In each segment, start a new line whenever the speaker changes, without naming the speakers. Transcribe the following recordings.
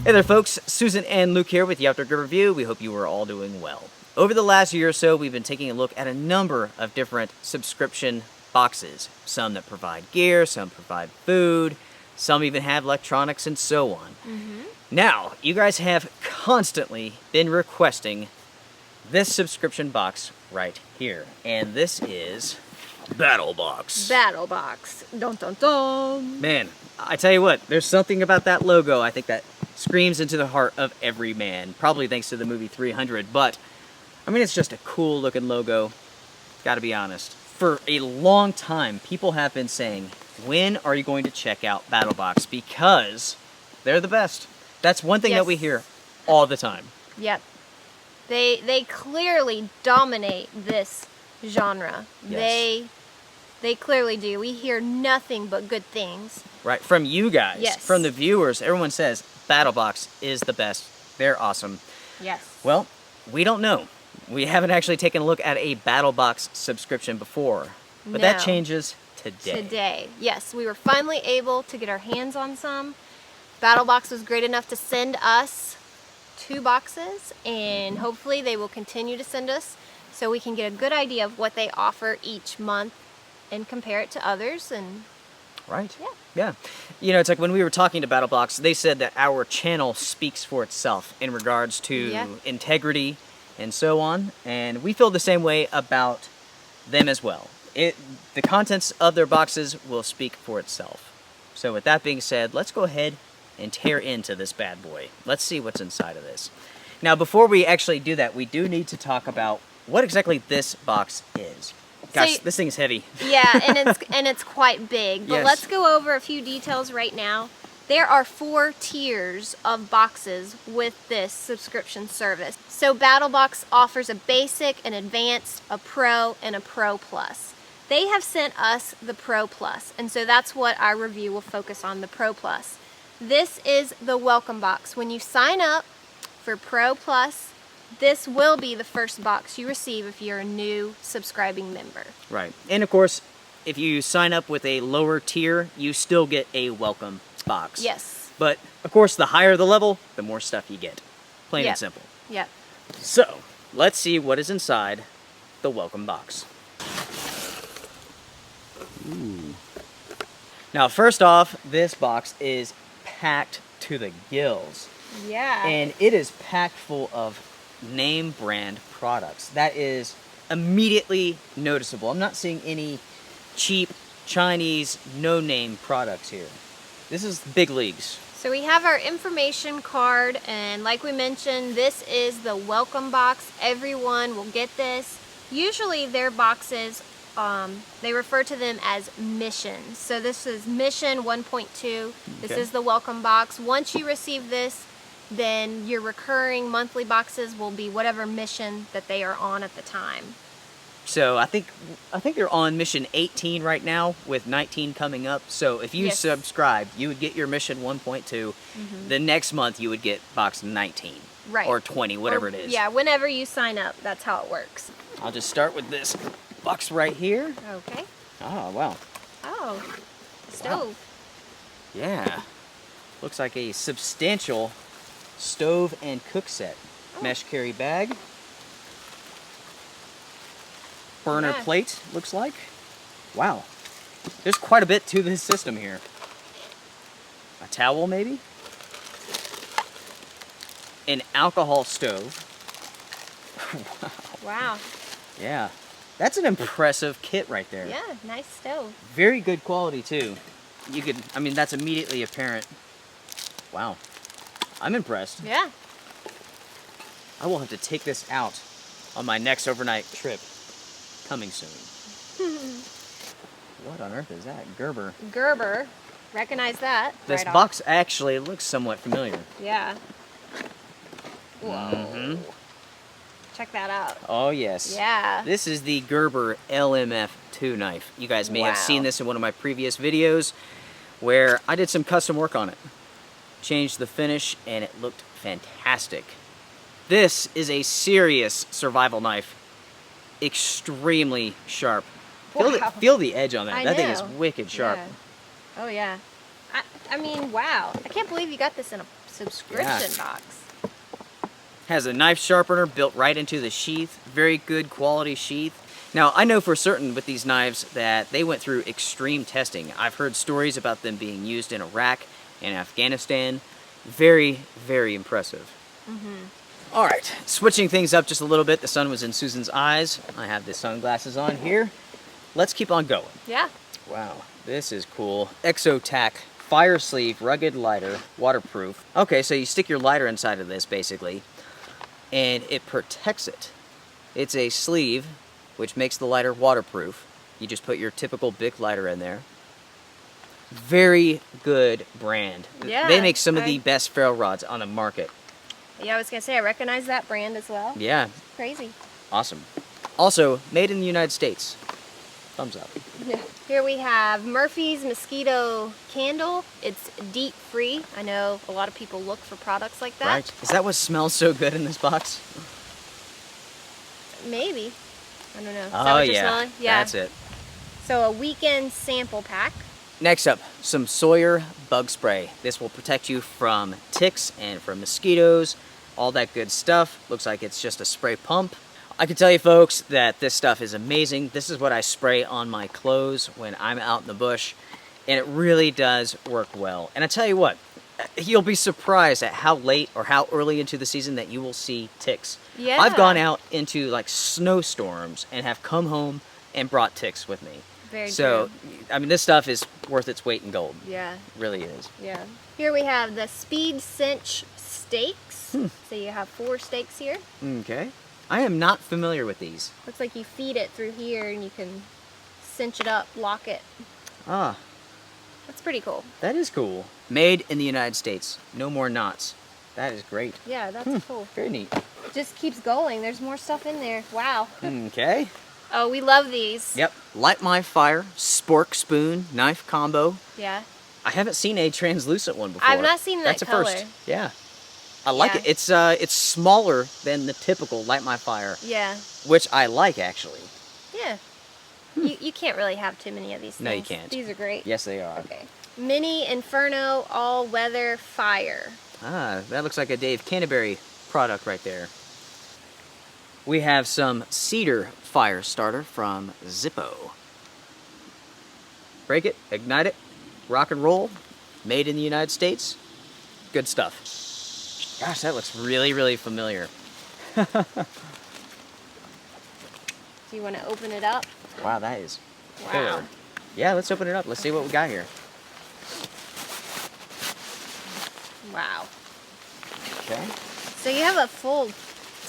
Hey there folks, Susan and Luke here with the Outdoor Gear Review. We hope you are all doing well. Over the last year or so, we've been taking a look at a number of different subscription boxes. Some that provide gear, some provide food, some even have electronics and so on. Now, you guys have constantly been requesting this subscription box right here. And this is Battlbox.
Battlbox. Dun dun dun.
Man, I tell you what, there's something about that logo I think that screams into the heart of every man. Probably thanks to the movie 300, but I mean, it's just a cool looking logo. Gotta be honest. For a long time, people have been saying, when are you going to check out Battlbox? Because they're the best. That's one thing that we hear all the time.
Yep. They clearly dominate this genre.
Yes.
They clearly do. We hear nothing but good things.
Right, from you guys,
Yes.
from the viewers, everyone says Battlbox is the best. They're awesome.
Yes.
Well, we don't know. We haven't actually taken a look at a Battlbox subscription before, but that
No.
changes today.
Today. Yes, we were finally able to get our hands on some. Battlbox was great enough to send us 2 boxes, and hopefully they will continue to send us so we can get a good idea of what they offer each month and compare it to others. And
Right.
Yeah.
Yeah. You know, it's like when we were talking to Battlebox, they said that our channel speaks for itself in regards to integrity and so on, and we feel the same way about them as well. The contents of their boxes will speak for itself. So with that being said, let's go ahead and tear into this bad boy. Let's see what's inside of this. Now, before we actually do that, we do need to talk about what exactly this box is. Gosh, this thing's heavy.
Yeah, and it's quite big. But
Yes.
let's go over a few details right now. There are 4 tiers of boxes with this subscription service. So Battlbox offers a basic, an advanced, a pro, and a pro plus. They have sent us the pro plus, and so that's what our review will focus on, the pro plus. This is the welcome box. When you sign up for pro plus, this will be the first box you receive if you're a new subscribing member.
Right. And of course, if you sign up with a lower tier, you still get a welcome box.
Yes.
But of course, the higher the level, the more stuff you get. Plain and simple.
Yep.
So, let's see what is inside the welcome box. Ooh. Now, first off, this box is packed to the gills.
Yeah.
And it is packed full of name brand products. That is immediately noticeable. I'm not seeing any cheap Chinese no-name products here. This is big leagues.
So we have our information card, and like we mentioned, this is the welcome box. Everyone will get this. Usually their boxes, they refer to them as missions. So this is mission 1.2. This is the welcome box. Once you receive this, then your recurring monthly boxes will be whatever mission that they are on at the time.
So I think they're on mission 18 right now, with 19 coming up. So if you subscribe, you would get your mission 1.2. The next month you would get box 19.
Right.
Or 20, whatever it is.
Yeah, whenever you sign up, that's how it works.
I'll just start with this box right here.
Okay.
Oh, wow.
Oh, stove.
Wow. Yeah. Looks like a substantial stove and cook set. Mesh carry bag. Burner plate, looks like. Wow. There's quite a bit to this system here. A towel, maybe? An alcohol stove.
Wow.
Yeah. That's an impressive kit right there.
Yeah, nice stove.
Very good quality, too. I mean, that's immediately apparent. Wow. I'm impressed.
Yeah.
I will have to take this out on my next overnight trip. Coming soon. What on earth is that? Gerber.
Gerber. Recognize that.
This
right
box actually looks somewhat familiar.
Yeah. Whoa. Check that out.
Oh, yes.
Yeah.
This is the Gerber LMF2 knife. You guys may have seen this in one of my previous videos where I did some custom work on it. Changed the finish and it looked fantastic. This is a serious survival knife. Extremely sharp. Feel the edge on that. That thing is wicked sharp.
Yeah. Oh yeah. I mean, wow. I can't believe you got this in a subscription box.
Has a knife sharpener built right into the sheath. Very good quality sheath. Now, I know for certain with these knives that they went through extreme testing. I've heard stories about them being used in Iraq and Afghanistan. Very, very impressive. All right, switching things up just a little bit. The sun was in Susan's eyes. I have the sunglasses on here. Let's keep on going.
Yeah.
Wow, this is cool. Exotac fire sleeve rugged lighter, waterproof. Okay, so you stick your lighter inside of this basically, and it protects it. It's a sleeve which makes the lighter waterproof. You just put your typical Bic lighter in there. Very good brand.
Yeah,
They make some of the best ferro rods on the market.
Yeah, I was gonna say I recognize that brand as well.
Yeah,
Crazy.
awesome. Also, made in the United States. Thumbs up.
Yeah. Here we have Murphy's Mosquito Candle. It's DEET free. I know a lot of people look for products like that.
Right. Is that what smells so good in this box?
Maybe. I don't know. Is that
Oh
what you're
yeah,
smelling? Yeah.
that's it.
So a weekend sample pack.
Next up, some Sawyer bug spray. This will protect you from ticks and from mosquitoes, all that good stuff. Looks like it's just a spray pump. I can tell you folks that this stuff is amazing. This is what I spray on my clothes when I'm out in the bush, and it really does work well. And I tell you what, you'll be surprised at how late or how early into the season that you will see ticks.
Yeah.
I've gone out into like snowstorms and have come home and brought ticks with me.
Very
So,
true.
I mean, this stuff is worth its weight in gold.
Yeah.
It really is.
Yeah. Here we have the Speed Cinch steaks. So you have 4 steaks here.
Okay. I am not familiar with these.
Looks like you feed it through here and you can cinch it up, lock it.
Ah,
That's pretty cool.
that is cool. Made in the United States. No more knots. That is great.
Yeah, that's cool.
Very neat.
Just keeps going. There's more stuff in there. Wow.
Okay.
Oh, we love these.
Yep. Light My Fire, spork spoon, knife combo.
Yeah.
I haven't seen a translucent one before.
I've not seen that
That's a
color.
first. Yeah. I like
Yeah.
it. It's smaller than the typical Light My Fire,
Yeah.
which I like actually.
Yeah. You can't really have too many of these things.
No, you can't.
These are great.
Yes, they are.
Okay. Mini Inferno All-Weather Fire.
Ah, that looks like a Dave Canterbury product right there. We have some cedar fire starter from Zippo. Break it, ignite it, rock and roll, made in the United States. Good stuff. Gosh, that looks really, really familiar.
Do you want to open it up?
Wow, that is
Wow.
killer. Yeah, let's open it up. Let's see what we got here.
Wow.
Okay.
So you have a full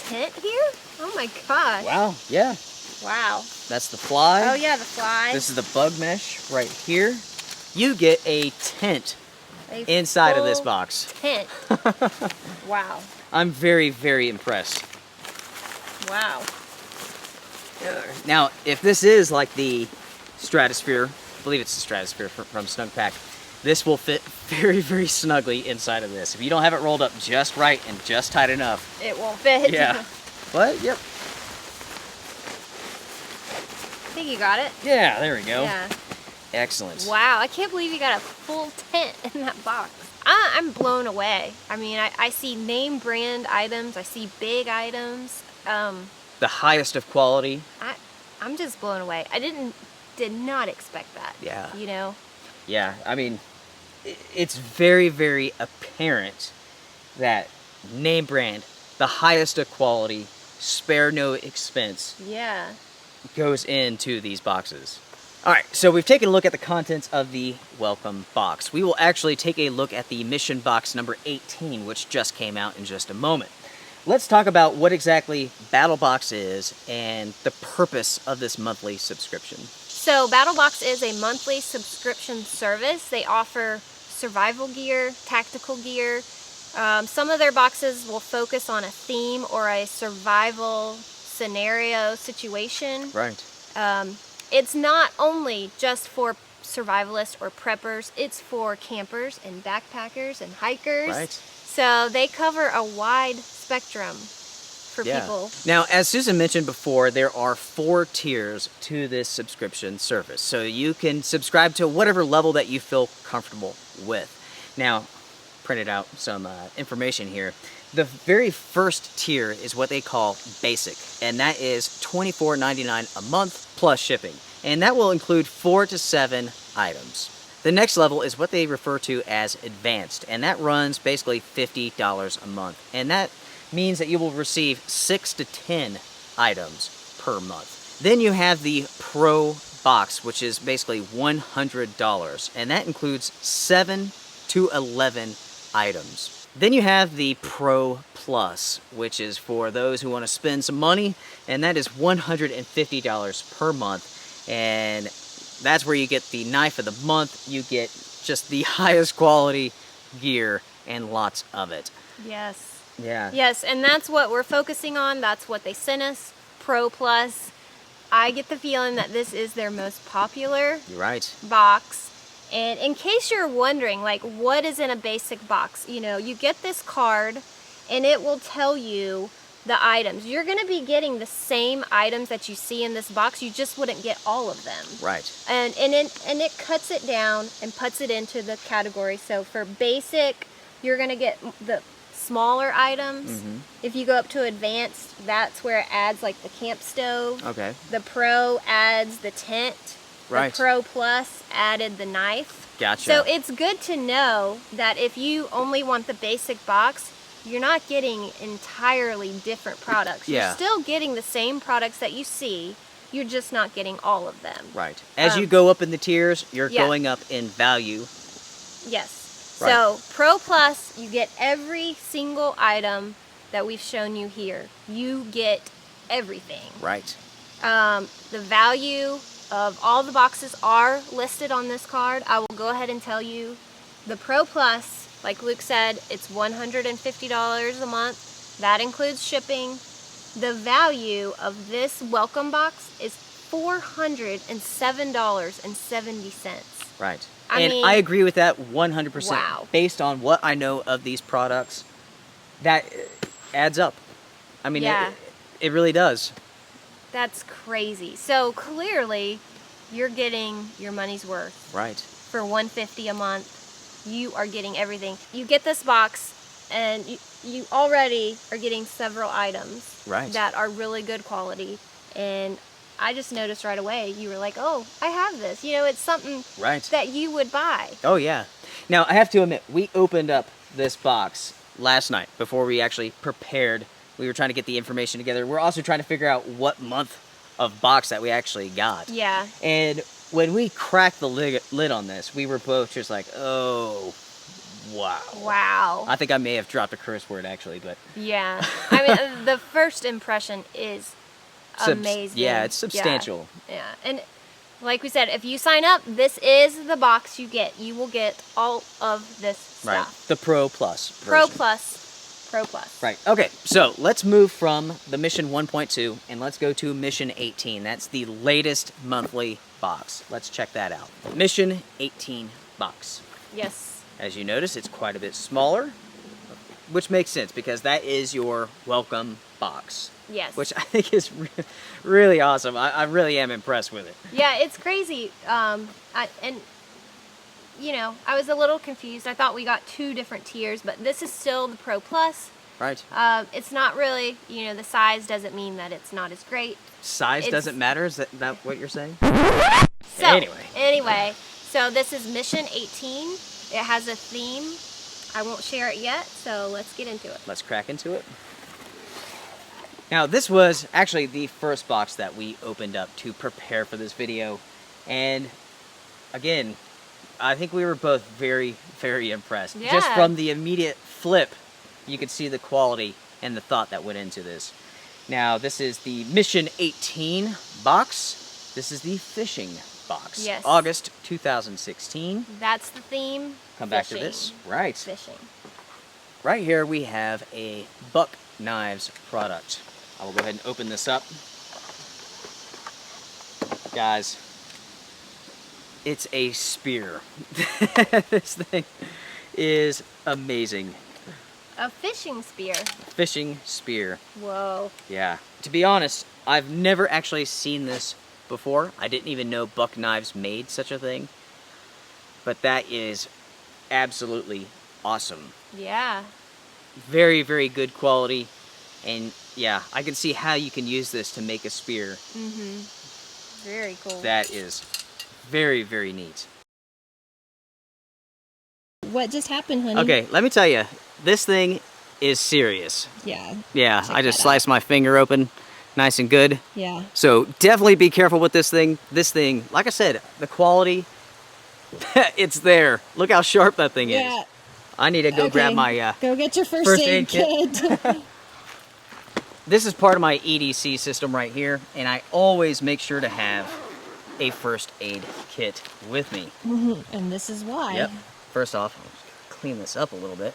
tent here? Oh my gosh.
Wow, yeah.
Wow.
That's the fly.
Oh yeah, the fly.
This is the bug mesh right here. You get a tent
A
inside of this
full
box.
tent. Wow.
I'm very, very impressed.
Wow.
Now, if this is like the Stratosphere, I believe it's the Stratosphere from Snug Pack, this will fit very, very snugly inside of this. If you don't have it rolled up just right and just tight enough.
It won't fit.
Yeah. But, yep.
I think you got it.
Yeah, there we go.
Yeah.
Excellent.
Wow, I can't believe you got a full tent in that box. I'm blown away. I mean, I see name brand items. I see big items.
The highest of quality.
I'm just blown away. I did not expect that.
Yeah.
You know?
Yeah, I mean, it's very, very apparent that name brand, the highest of quality, spare no expense,
Yeah.
goes into these boxes. All right, so we've taken a look at the contents of the welcome box. We will actually take a look at the mission box number 18, which just came out in just a moment. Let's talk about what exactly Battlbox is and the purpose of this monthly subscription.
So Battlbox is a monthly subscription service. They offer survival gear, tactical gear. Some of their boxes will focus on a theme or a survival scenario situation.
Right.
It's not only just for survivalists or preppers, it's for campers and backpackers and hikers.
Right.
So they cover a wide spectrum for people.
Now, as Susan mentioned before, there are 4 tiers to this subscription service. So you can subscribe to whatever level that you feel comfortable with. Now, printed out some information here. The very first tier is what they call basic, and that is $24.99 a month plus shipping, and that will include 4 to 7 items. The next level is what they refer to as advanced, and that runs basically $50 a month, and that means that you will receive 6 to 10 items per month. Then you have the Pro box, which is basically $100, and that includes 7 to 11 items. Then you have the Pro Plus, which is for those who want to spend some money, and that is $150 per month, and that's where you get the knife of the month. You get just the highest quality gear and lots of it.
Yes.
Yeah.
Yes, and that's what we're focusing on. That's what they sent us, Pro Plus. I get the feeling that this is their most popular
You're right.
box. And in case you're wondering, like, what is in a basic box? You know, you get this card, and it will tell you the items. You're going to be getting the same items that you see in this box. You just wouldn't get all of them.
Right.
And it cuts it down and puts it into the category. So for basic, you're going to get the smaller items.
Mm-hmm.
If you go up to advanced, that's where it adds like the camp stove.
Okay.
The Pro adds the tent.
Right.
The Pro Plus added the knife.
Gotcha.
So it's good to know that if you only want the basic box, you're not getting entirely different products.
Yeah.
You're still getting the same products that you see. You're just not getting all of them.
Right. As you go up in the tiers, you're
yeah.
going up in value.
Yes.
Right.
So Pro Plus, you get every single item that we've shown you here. You get everything.
Right.
The value of all the boxes are listed on this card. I will go ahead and tell you the Pro Plus, like Luke said, it's $150 a month. That includes shipping. The value of this welcome box is $407.70.
Right.
I mean,
I agree with that 100%.
Wow.
Based on what I know of these products, that adds up. I mean,
Yeah.
it really does.
That's crazy. So clearly, you're getting your money's worth.
Right.
For $150 a month, you are getting everything. You get this box, and you already are getting several items
Right.
that are really good quality. And I just noticed right away, you were like, oh, I have this. You know, it's something
Right.
that you would buy.
Oh, yeah. Now, I have to admit, we opened up this box last night before we actually prepared. We were trying to get the information together. We're also trying to figure out what month of box that we actually got.
Yeah.
And when we cracked the lid on this, we were both just like, oh, wow.
Wow.
I think I may have dropped a curse word, actually, but...
Yeah. I mean, the first impression is amazing.
Yeah, it's substantial.
Yeah. And like we said, if you sign up, this is the box you get. You will get all of this stuff.
Right. The Pro Plus
Pro
version.
Plus. Pro Plus.
Right. Okay, so let's move from the Mission 1.2 and let's go to Mission 18. That's the latest monthly box. Let's check that out. Mission 18 box.
Yes.
As you notice, it's quite a bit smaller, which makes sense because that is your welcome box.
Yes.
Which I think is really awesome. I really am impressed with it.
Yeah, it's crazy. You know, I was a little confused. I thought we got 2 different tiers, but this is still the Pro Plus.
Right.
It's not really, you know, the size doesn't mean that it's not as great.
Size doesn't matter? Is that what you're saying?
So, anyway, so this is Mission 18. It has a theme. I won't share it yet, so let's get into it.
Let's crack into it. Now, this was actually the first box that we opened up to prepare for this video. And, again, I think we were both very, very impressed.
Yeah.
Just from the immediate flip, you could see the quality and the thought that went into this. Now, this is the Mission 18 box. This is the fishing box.
Yes.
August 2016.
That's the theme.
Come back to this. Right.
Fishing.
Right here we have a Buck Knives product. I will go ahead and open this up. Guys, it's a spear. This thing is amazing.
A fishing spear.
Fishing spear.
Whoa.
Yeah. To be honest, I've never actually seen this before. I didn't even know Buck Knives made such a thing. But that is absolutely awesome.
Yeah.
Very, very good quality. And yeah, I can see how you can use this to make a spear.
Very cool.
That is very, very neat.
What just happened, honey?
Okay, let me tell you, this thing is serious.
Yeah.
Yeah,
Check
I just
that
sliced my finger open, nice and good.
Yeah.
So definitely be careful with this thing. This thing, like I said, the quality, it's there. Look how sharp that thing
Yeah.
is. I need to go grab my
Go get your first aid kit.
This is part of my EDC system right here, and I always make sure to have a first aid kit with me.
And this is why.
Yep. First off, I'll just clean this up a little bit.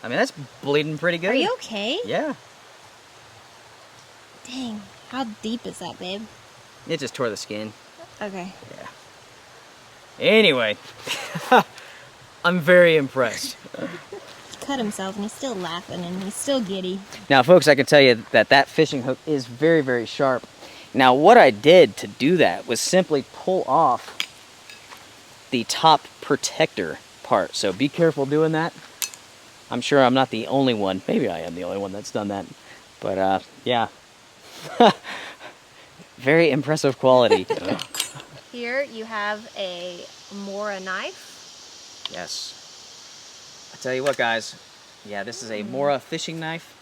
I mean, that's bleeding pretty good.
Are you okay?
Yeah.
Dang. How deep is that, babe?
It just tore the skin.
Okay.
Yeah. Anyway, I'm very impressed.
He cut himself and he's still laughing and he's still giddy.
Now, folks, I can tell you that that fishing hook is very, very sharp. Now, what I did to do that was simply pull off the top protector part. So be careful doing that. I'm sure I'm not the only one. Maybe I am the only one that's done that. But, yeah. Very impressive quality.
Here you have a Mora knife.
Yes. I tell you what, guys. Yeah, this is a Mora fishing knife.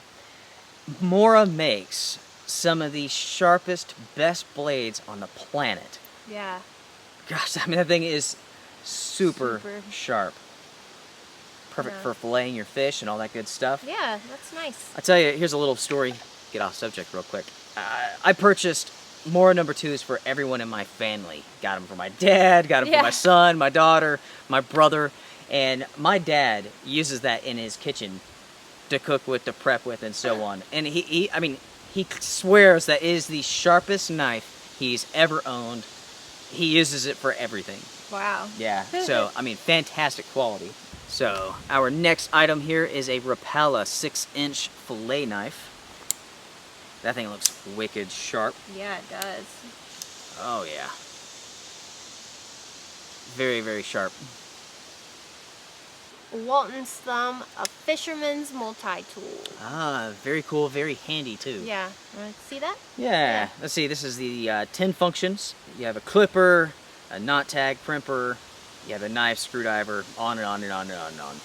Mora makes some of the sharpest, best blades on the planet.
Yeah.
Gosh, I mean, that thing is super sharp. Perfect for filleting your fish and all that good stuff.
Yeah, that's nice.
I tell you, here's a little story. Get off subject real quick. I purchased Mora number 2s for everyone in my family. Got them for my dad, got them for my son, my daughter, my brother, and my dad uses that in his kitchen to cook with, to prep with, and so on. And he swears that it is the sharpest knife he's ever owned. He uses it for everything.
Wow.
Yeah, so, I mean, fantastic quality. So, our next item here is a Rapala 6-inch fillet knife. That thing looks wicked sharp.
Yeah, it does.
Oh, yeah. Very, very sharp.
Walton's Thumb, a fisherman's multi-tool.
Ah, very cool, very handy too.
Yeah, want to see that?
Yeah. Let's see, this is the 10 functions. You have a clipper, a knot tag, crimper, you have a knife, screwdriver, on and on and on and on and on.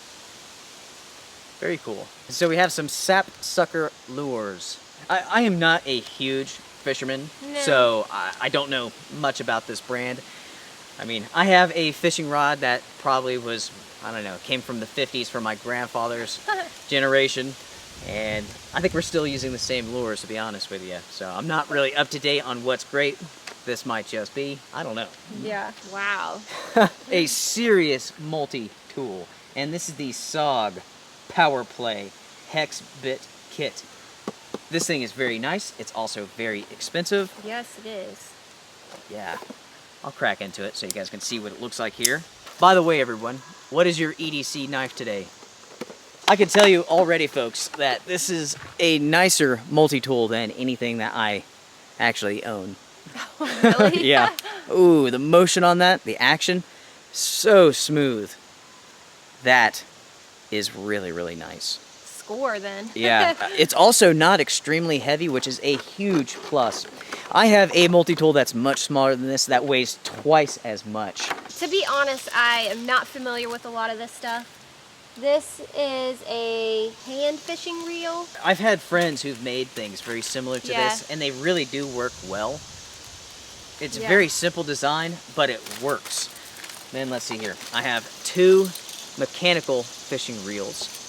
Very cool. So we have some sap sucker lures. I am not a huge fisherman, so I don't know much about this brand. I mean, I have a fishing rod that probably was, I don't know, came from the 50s from my grandfather's generation, and I think we're still using the same lures, to be honest with you. So I'm not really up to date on what's great. This might just be, I don't know.
Yeah. Wow.
A serious multi-tool, and this is the SOG Power Play Hex Bit Kit. This thing is very nice. It's also very expensive.
Yes, it is.
Yeah. I'll crack into it so you guys can see what it looks like here. By the way, everyone, what is your EDC knife today? I can tell you already, folks, that this is a nicer multi-tool than anything that I actually own.
Really?
Yeah. Ooh, the motion on that, the action, so smooth. That is really, really nice.
Score then.
Yeah. It's also not extremely heavy, which is a huge plus. I have a multi-tool that's much smaller than this that weighs twice as much.
To be honest, I am not familiar with a lot of this stuff. This is a hand fishing reel.
I've had friends who've made things very similar to this, and they really do work well. It's very simple design, but it works. Then let's see here. I have 2 mechanical fishing reels.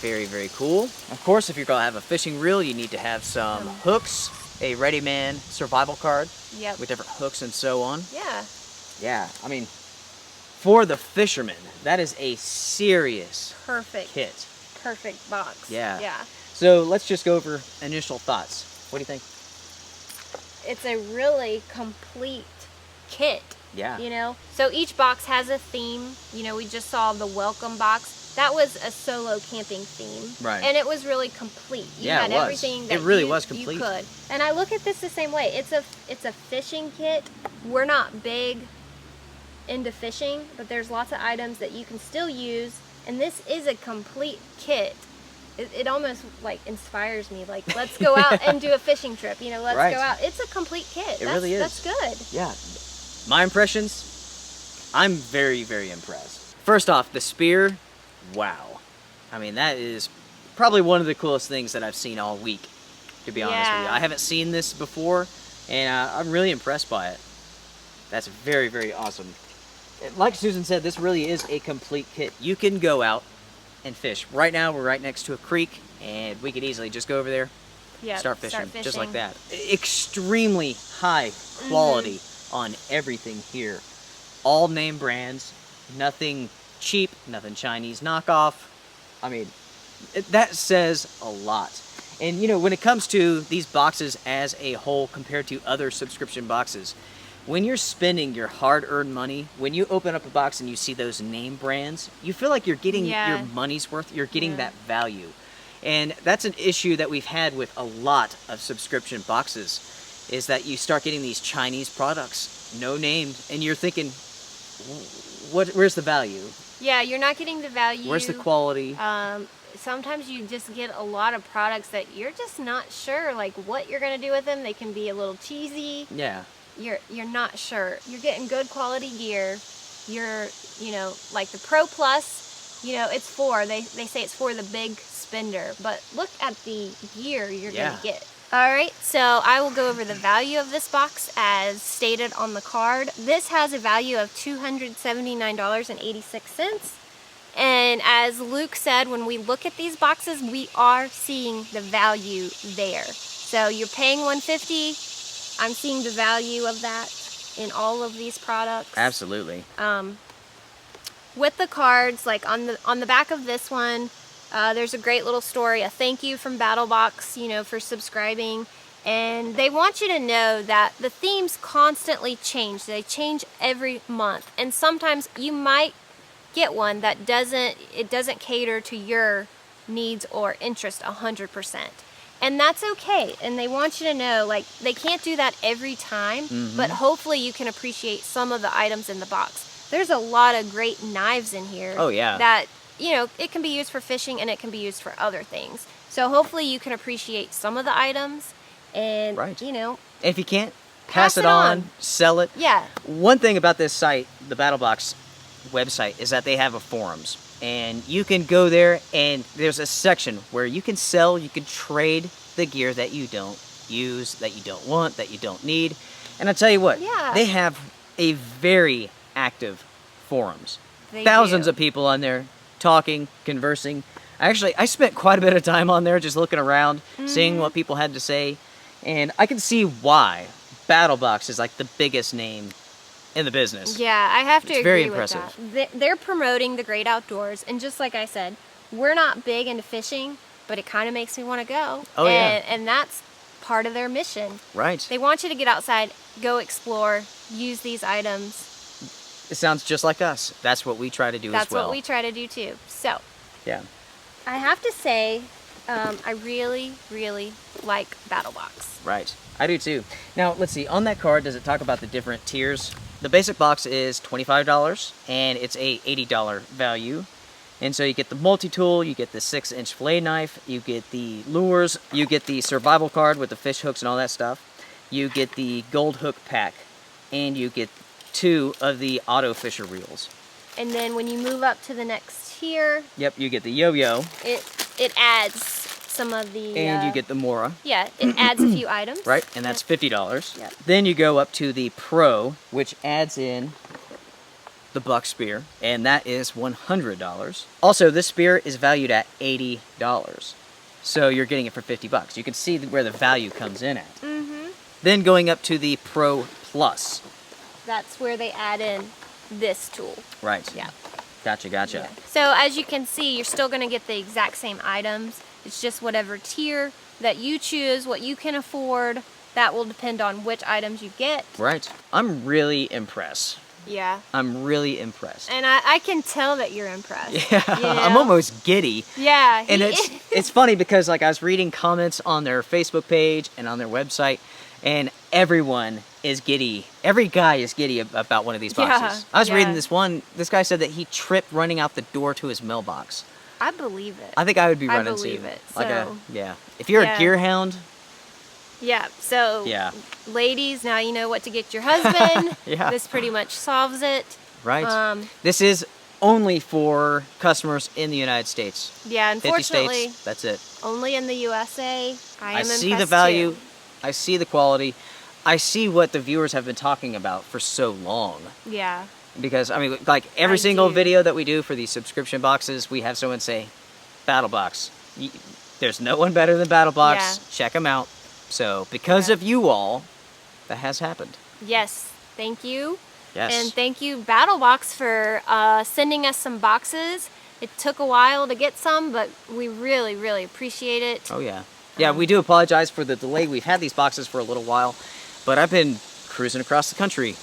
Very, very cool. Of course, if you're gonna have a fishing reel, you need to have some hooks, a Ready Man survival card with different hooks and so on.
Yeah.
Yeah, I mean, for the fisherman, that is a serious kit.
Perfect box.
Yeah.
Yeah.
So let's just go over initial thoughts. What do you think?
It's a really complete kit.
Yeah.
You know, so each box has a theme. You know, we just saw the welcome box. That was a solo camping theme.
Right.
And it was really complete. You
Yeah,
had
it was.
everything that
It really
you,
was complete.
you could. And I look at this the same way. It's a fishing kit. We're not big into fishing, but there's lots of items that you can still use And this is a complete kit. It almost like inspires me. Like, let's go out and do a fishing trip. You know, let's
Right.
go out. It's a complete kit.
It really is.
That's good.
Yeah. My impressions, I'm very, very impressed. First off, the spear, wow. I mean, that is probably one of the coolest things that I've seen all week, to be honest with you. I haven't seen this before, and I'm really impressed by it. That's very, very awesome. Like Susan said, this really is a complete kit. You can go out and fish. Right now, we're right next to a creek, and we could easily just go over there, start fishing, just like that. Extremely high quality on everything here. All name brands, nothing cheap, nothing Chinese knockoff. I mean, that says a lot. And you know, when it comes to these boxes as a whole compared to other subscription boxes, when you're spending your hard-earned money, when you open up a box and you see those name brands, you feel like you're getting your money's worth, you're getting that value. And that's an issue that we've had with a lot of subscription boxes, is that you start getting these Chinese products, no named, and you're thinking, where's the value?
Yeah, you're not getting the value.
Where's the quality?
Sometimes you just get a lot of products that you're just not sure like what you're gonna do with them. They can be a little cheesy.
Yeah.
You're not sure. You're getting good quality gear. You're, you know, like the Pro Plus, you know, it's for, they say it's for the big spender, but look at the gear you're gonna get. Alright, so I will go over the value of this box as stated on the card. This has a value of $279.86. And as Luke said, when we look at these boxes, we are seeing the value there. So you're paying $150. I'm seeing the value of that in all of these products.
Absolutely.
With the cards, like on the back of this one, there's a great little story, a thank you from Battlebox, you know, for subscribing. And they want you to know that the themes constantly change. They change every month. And sometimes you might get one that doesn't cater to your needs or interest 100%. And that's okay. And they want you to know, like, they can't do that every time, but hopefully you can appreciate some of the items in the box. There's a lot of great knives in here.
Oh, yeah.
That, you know, it can be used for fishing and it can be used for other things. So hopefully you can appreciate some of the items and, you know.
If you can't, pass it on, sell it.
Yeah.
One thing about this site, the Battlebox website, is that they have a forums. And you can go there and there's a section where you can sell, you can trade the gear that you don't use, that you don't want, that you don't need. And I'll tell you what, they have a very active forums. Thousands of people on there talking, conversing. Actually, I spent quite a bit of time on there just looking around, seeing what people had to say. And I can see why Battlebox is like the biggest name in the business.
Yeah, I have to agree
with
that. They're promoting the great outdoors, and just like I said, we're not big into fishing, but it kind of makes me want to go.
Oh,
and that's part of their mission.
Right.
They want you to get outside, go explore, use these items.
It sounds just like us. That's what we try to do as well.
That's what we try to do too. So,
yeah,
I have to say, I really, really like Battlebox.
Right. I do too. Now, let's see. On that card, does it talk about the different tiers? The basic box is $25, and it's a $80 value. And so you get the multi-tool, you get the 6-inch fillet knife, you get the lures, you get the survival card with the fish hooks and all that stuff. You get the gold hook pack, and you get 2 of the auto fisher reels.
And then when you move up to the next tier,
yep, you get the yo-yo.
It adds some of the...
And you get the Mora.
Yeah, it adds a few items.
Right, and that's $50.
Yep.
Then you go up to the Pro, which adds in the buck spear, and that is $100. Also, this spear is valued at $80. So you're getting it for $50. You can see where the value comes in at. Then going up to the Pro Plus.
That's where they add in this tool.
Right.
Yeah.
Gotcha.
Yeah. So as you can see, you're still going to get the exact same items. It's just whatever tier that you choose, what you can afford. That will depend on which items you get.
Right. I'm really impressed.
Yeah.
I'm really impressed.
And I can tell that you're impressed.
Yeah.
You know?
I'm almost giddy.
Yeah.
And it's funny because like I was reading comments on their Facebook page and on their website, and everyone is giddy. Every guy is giddy about one of these boxes. I was reading this guy said that he tripped running out the door to his mailbox.
I believe it.
I think I would be running
I believe
too.
it.
Like
So,
if you're a gear hound,
so ladies, now you know what to get your husband. This pretty much solves it.
Right. This is only for customers in the United States.
Yeah,
50
unfortunately,
states, that's it.
only in the USA. I
see the value.
Too.
I see the quality. I see what the viewers have been talking about for so long.
Yeah.
Because, I mean, like every single video that we do for these subscription boxes, we have someone say, Battlebox. There's no one better than Battlebox.
Yeah.
Check them out. So, because of you all, that has happened.
Yes. Thank you.
Yes.
And thank you, Battlebox, for sending us some boxes. It took a while to get some, but we really, really appreciate it.
Oh, yeah. Yeah, we do apologize for the delay. We've had these boxes for a little while, but I've been cruising across the country,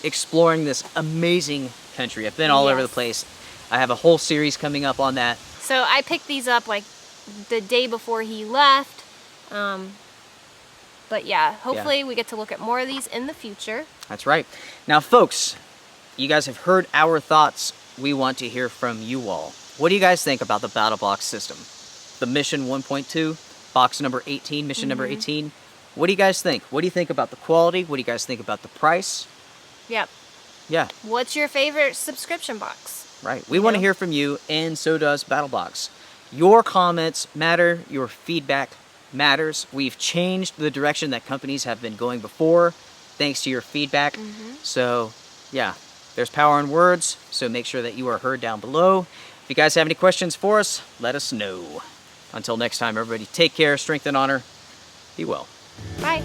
exploring this amazing country. I've been all over the place. I have a whole series coming up on that.
So I picked these up like the day before he left. But yeah, hopefully we get to look at more of these in the future.
That's right. Now, folks, you guys have heard our thoughts. We want to hear from you all. What do you guys think about the Battlebox system? The Mission 1.2, box number 18, mission number 18. What do you guys think? What do you think about the quality? What do you guys think about the price?
Yep.
Yeah.
What's your favorite subscription box?
Right. We want to hear from you, and so does Battlebox. Your comments matter. Your feedback matters. We've changed the direction that companies have been going before, thanks to your feedback. So, yeah, there's power in words, so make sure that you are heard down below. If you guys have any questions for us, let us know. Until next time, everybody, take care, strength and honor. Be well.
Bye.